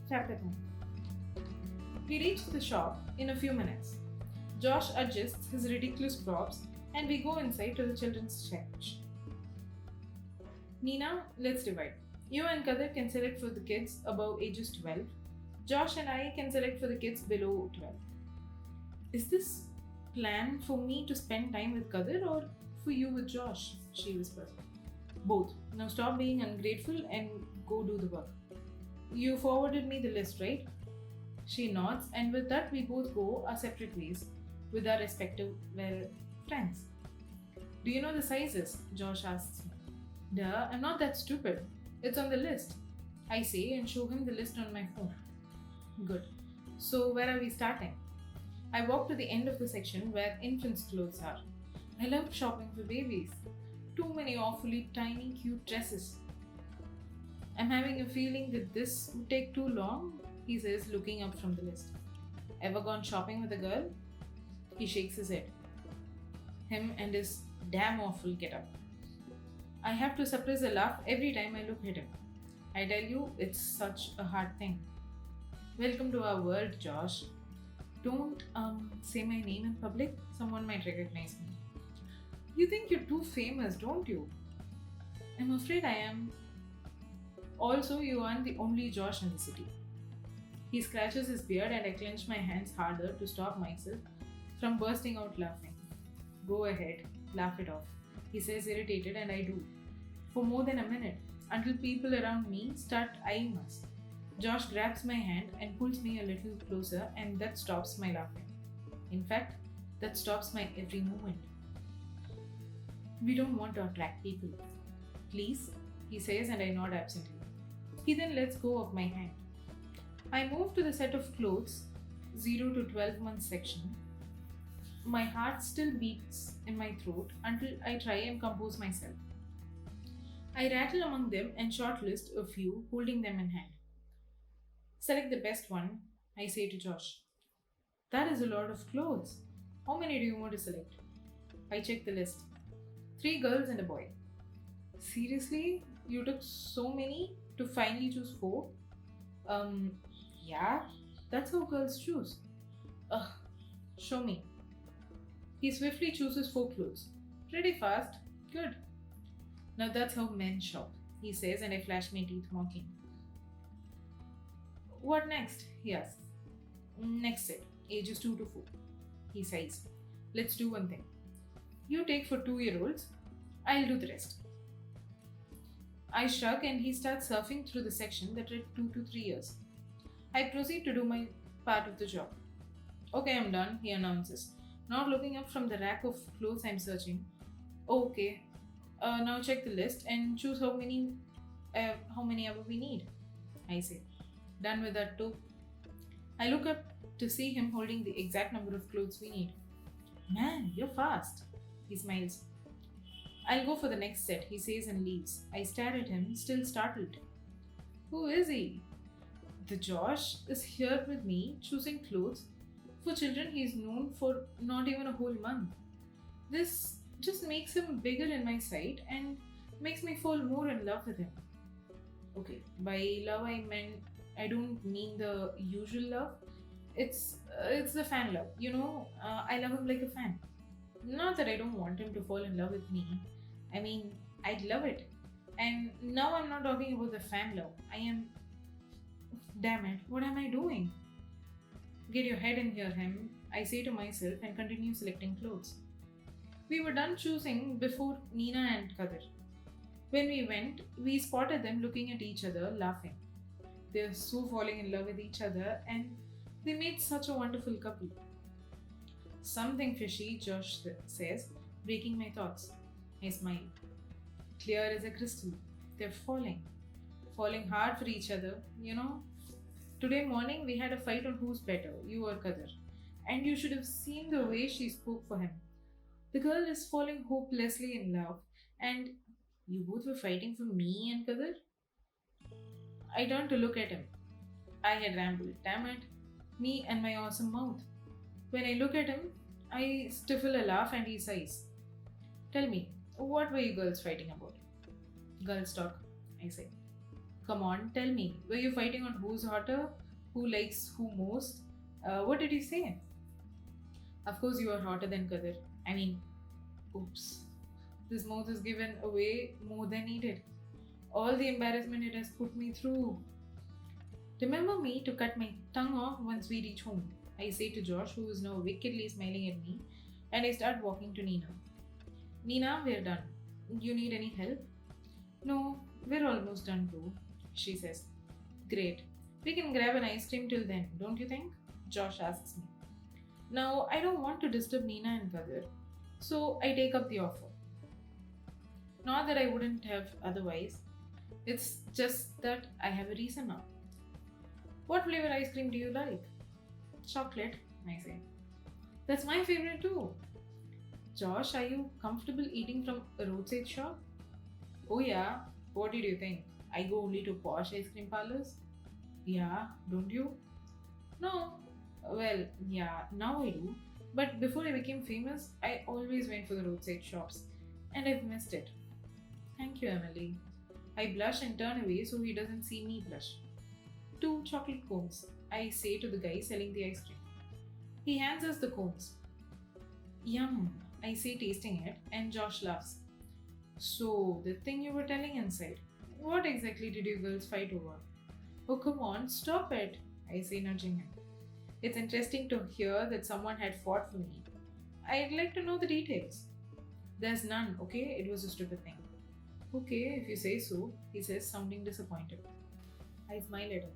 Chapter 10. We reach the shop in a few minutes. Josh adjusts his ridiculous props and we go inside to the children's section. Nina, let's divide. You and Kadir can select for the kids above ages 12. Josh and I can select for the kids below 12. Is this plan for me to spend time with Kadir or for you with Josh? She whispers. Both. Now stop being ungrateful and go do the work. You forwarded me the list, right? She nods, and with that, we both go our separate ways with our respective, friends. Do you know the sizes? Josh asks me. Duh, I'm not that stupid. It's on the list. I say and show him the list on my phone. Good. So, where are we starting? I walk to the end of the section where infants' clothes are. I love shopping for babies. Too many awfully tiny, cute dresses. I'm having a feeling that this would take too long, he says, looking up from the list. Ever gone shopping with a girl? He shakes his head. Him and his damn awful get-up. I have to suppress a laugh every time I look at him. I tell you, it's such a hard thing. Welcome to our world, Josh. Don't say my name in public. Someone might recognize me. You think you're too famous, don't you? I'm afraid I am. Also, you aren't the only Josh in the city. He scratches his beard and I clench my hands harder to stop myself from bursting out laughing. Go ahead, laugh it off, he says irritated, and I do. For more than a minute, until people around me start eyeing us. Josh grabs my hand and pulls me a little closer, and that stops my laughing. In fact, that stops my every movement. We don't want to attract people. Please, he says, and I nod absently. He then lets go of my hand. I move to the set of clothes, 0 to 12 months section. My heart still beats in my throat until I try and compose myself. I rattle among them and shortlist a few, holding them in hand. Select the best one, I say to Josh. That is a lot of clothes. How many do you want to select? I check the list. 3 girls and a boy. Seriously? You took so many to finally choose 4? Yeah, that's how girls choose. Ugh, show me. He swiftly chooses 4 clothes. Pretty fast. Good. Now that's how men shop, he says, and I flash my teeth mocking. What next? He asks. Next set, ages 2 to 4. He sighs. Let's do one thing. You take for 2-year-olds, I'll do the rest. I shrug and he starts surfing through the section that read 2 to 3 years. I proceed to do my part of the job. Okay, I'm done, he announces, not looking up from the rack of clothes I'm searching. Oh, okay. Now check the list and choose how many ever we need, I say. Done with that too. I look up to see him holding the exact number of clothes we need. Man, you're fast, he smiles. I'll go for the next set, he says and leaves. I stare at him, still startled. Who is he? The Josh is here with me, choosing clothes for children he's known for not even a whole month. This just makes him bigger in my sight and makes me fall more in love with him. Okay, by love I don't mean the usual love. It's the fan love. I love him like a fan. Not that I don't want him to fall in love with me. I mean, I'd love it. And now I'm not talking about the fan love. I am. Damn it, what am I doing? Get your head in here, him, I say to myself and continue selecting clothes. We were done choosing before Nina and Kadir. When we went, we spotted them looking at each other, laughing. They're so falling in love with each other and they made such a wonderful couple. Something fishy, Josh says, breaking my thoughts. I smile. Clear as a crystal. They're falling. Falling hard for each other, Today morning we had a fight on who's better, you or Kadir. And you should have seen the way she spoke for him. The girl is falling hopelessly in love, and you both were fighting for me and Kadir? I turned to look at him. I had rambled, damn it. Me and my awesome mouth. When I look at him, I stifle a laugh and he sighs. Tell me, What were you girls fighting about? Girls talk, I say. Come on, tell me. Were you fighting on who's hotter? Who likes who most? What did you say? Of course, you are hotter than Kadir. I mean, oops. This mouth is given away more than needed. All the embarrassment it has put me through. Remember me to cut my tongue off once we reach home. I say to Josh, who is now wickedly smiling at me, and I start walking to Nina. Nina, we're done. You need any help? No, we're almost done too, she says. Great. We can grab an ice cream till then, don't you think? Josh asks me. Now, I don't want to disturb Nina and Kadir, so I take up the offer. Not that I wouldn't have otherwise, it's just that I have a reason now. What flavor ice cream do you like? Chocolate, I say. That's my favorite too. Josh, are you comfortable eating from a roadside shop? Oh, yeah. What did you think? I go only to posh ice cream parlors? Yeah, don't you? No. Well, yeah, now I do. But before I became famous, I always went for the roadside shops. And I've missed it. Thank you, Emily. I blush and turn away so he doesn't see me blush. 2 chocolate cones, I say to the guy selling the ice cream. He hands us the cones. Yum, I say tasting it, and Josh laughs. So, the thing you were telling inside, what exactly did you girls fight over? Oh, come on, stop it, I say, nudging him. It's interesting to hear that someone had fought for me. I'd like to know the details. There's none, okay? It was a stupid thing. Okay, if you say so, he says, sounding disappointed. I smile at him.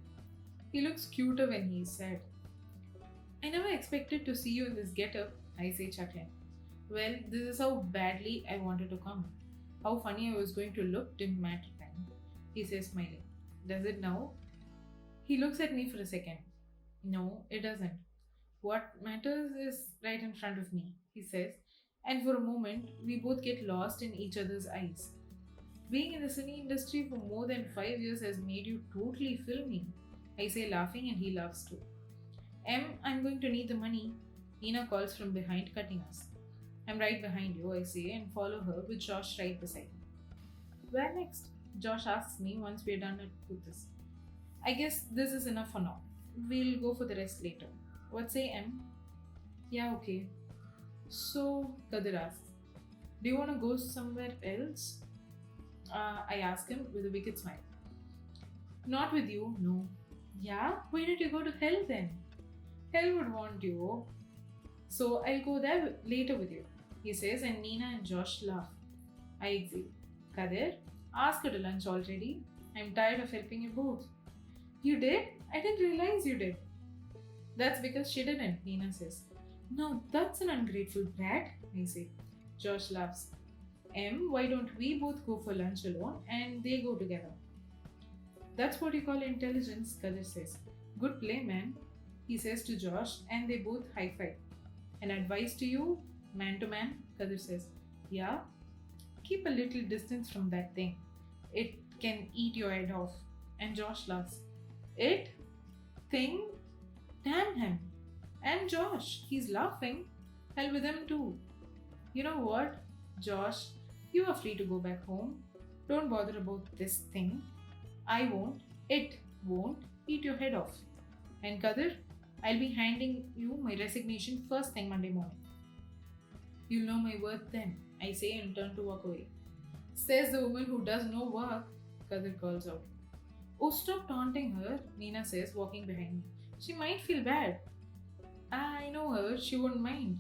He looks cuter when he's sad. I never expected to see you in this getup, I say, chuckling. Well, this is how badly I wanted to come. How funny I was going to look didn't matter then, he says, smiling. Does it now? He looks at me for a second. No, it doesn't. What matters is right in front of me, he says, and for a moment, we both get lost in each other's eyes. Being in the cine industry for more than 5 years has made you totally filmy, I say, laughing, and he laughs too. I'm going to need the money, Nina calls from behind, cutting us. I'm right behind you, I say, and follow her with Josh right beside me. Where next? Josh asks me once we're done with this. I guess this is enough for now. We'll go for the rest later. What say, Em? Yeah, okay. So, Kadir asks, do you want to go somewhere else? I ask him with a wicked smile. Not with you, no. Yeah? Why don't you go to hell then? Hell would want you. So I'll go there later with you, he says, and Nina and Josh laugh. I exhale. Kadir, ask her to lunch already. I'm tired of helping you both. You did? I didn't realize you did. That's because she didn't, Nina says. No, that's an ungrateful brat, I say. Josh laughs. Why don't we both go for lunch alone and they go together? That's what you call intelligence, Kadir says. Good play, man, he says to Josh, and they both high five. An advice to you, man to man, Kadir says. Yeah? Keep a little distance from that thing. It can eat your head off. And Josh laughs. It? Thing? Damn him. And Josh, he's laughing. Hell with him too. You know what, Josh? You are free to go back home. Don't bother about this thing. I won't. It won't eat your head off. And Kadir, I'll be handing you my resignation first thing Monday morning. You'll know my worth then, I say and turn to walk away. Says the woman who does no work, Kadir calls out. Oh, stop taunting her, Nina says, walking behind me. She might feel bad. I know her, she won't mind,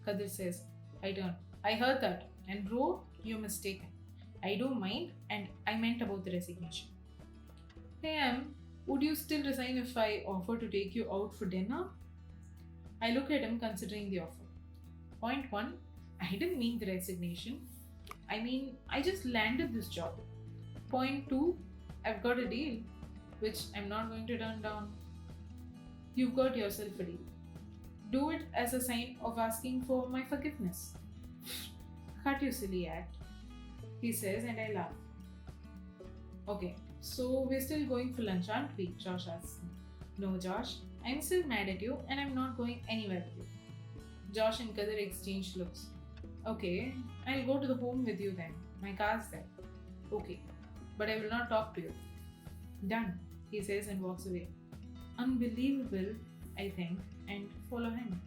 Kadir says. I turn. I heard that. And bro, you're mistaken. I don't mind, and I meant about the resignation. Hey, would you still resign if I offer to take you out for dinner? I look at him considering the offer. Point 1, I didn't mean the resignation. I mean, I just landed this job. Point 2, I've got a deal, which I'm not going to turn down. You've got yourself a deal. Do it as a sign of asking for my forgiveness. Cut you silly act, he says, and I laugh. Okay, so we're still going for lunch, aren't we? Josh asks me. No, Josh, I'm still mad at you and I'm not going anywhere with you. Josh and Kadir exchange looks. Okay, I'll go to the home with you then. My car's there. Okay, but I will not talk to you. Done, he says and walks away. Unbelievable, I think, and follow him.